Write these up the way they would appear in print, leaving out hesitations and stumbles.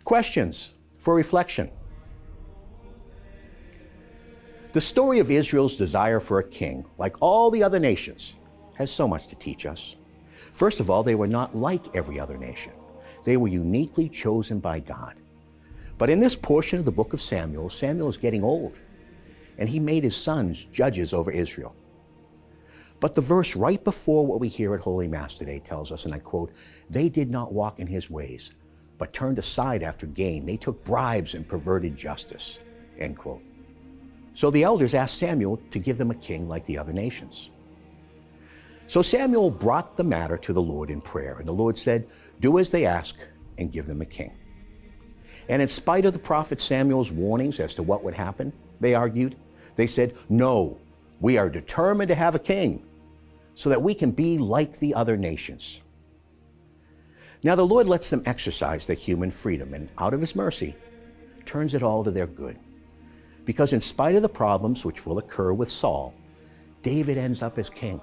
Questions for reflection. The story of Israel's desire for a king, like all the other nations, has so much to teach us. First of all, they were not like every other nation. They were uniquely chosen by God. But in this portion of the book of Samuel, Samuel is getting old, and he made his sons judges over Israel. But the verse right before what we hear at Holy Mass today tells us, and I quote, "They did not walk in his ways, but turned aside after gain. They took bribes and perverted justice," end quote. So the elders asked Samuel to give them a king like the other nations. So Samuel brought the matter to the Lord in prayer, and the Lord said, "Do as they ask and give them a king." And in spite of the prophet Samuel's warnings as to what would happen, they argued, they said, "No, we are determined to have a king so that we can be like the other nations." Now the Lord lets them exercise their human freedom, and out of his mercy, turns it all to their good. Because in spite of the problems which will occur with Saul, David ends up as king.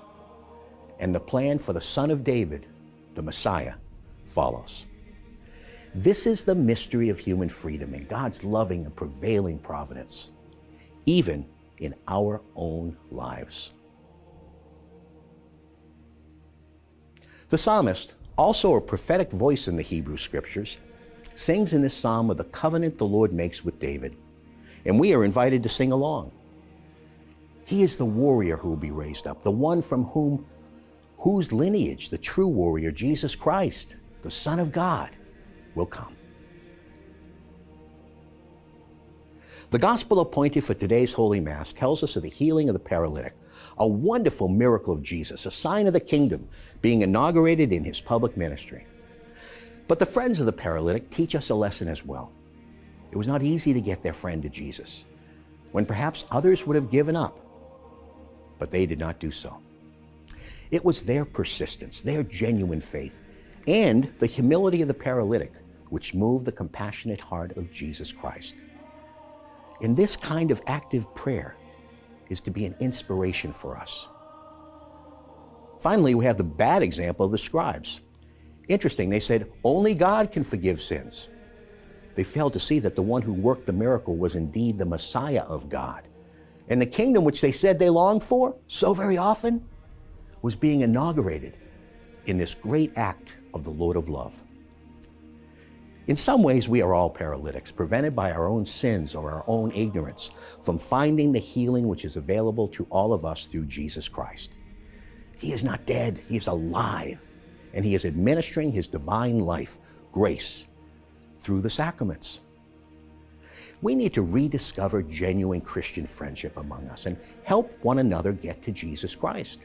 And the plan for the son of David, the Messiah, follows. This is the mystery of human freedom and God's loving and prevailing providence, even in our own lives. The psalmist, also a prophetic voice in the Hebrew Scriptures, sings in this psalm of the covenant the Lord makes with David, and we are invited to sing along. He is the warrior who will be raised up, the one from whose lineage the true warrior, Jesus Christ, the Son of God, will come. The gospel appointed for today's Holy Mass tells us of the healing of the paralytic, a wonderful miracle of Jesus, a sign of the kingdom being inaugurated in his public ministry. But the friends of the paralytic teach us a lesson as well. It was not easy to get their friend to Jesus, when perhaps others would have given up, but they did not do so. It was their persistence, their genuine faith, and the humility of the paralytic which moved the compassionate heart of Jesus Christ. And this kind of active prayer is to be an inspiration for us. Finally, we have the bad example of the scribes. Interesting, they said, only God can forgive sins. They failed to see that the one who worked the miracle was indeed the Messiah of God. And the kingdom which they said they longed for so very often was being inaugurated in this great act of the Lord of love. In some ways, we are all paralytics, prevented by our own sins or our own ignorance from finding the healing which is available to all of us through Jesus Christ. He is not dead, he is alive, and he is administering his divine life, grace, through the sacraments. We need to rediscover genuine Christian friendship among us and help one another get to Jesus Christ.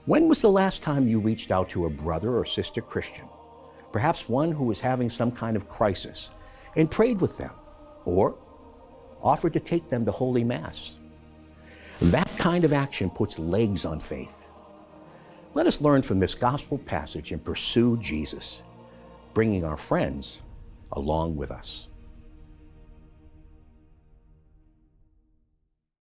When was the last time you reached out to a brother or sister Christian, perhaps one who was having some kind of crisis, and prayed with them, or offered to take them to Holy Mass? That kind of action puts legs on faith. Let us learn from this gospel passage and pursue Jesus, bringing our friends along with us.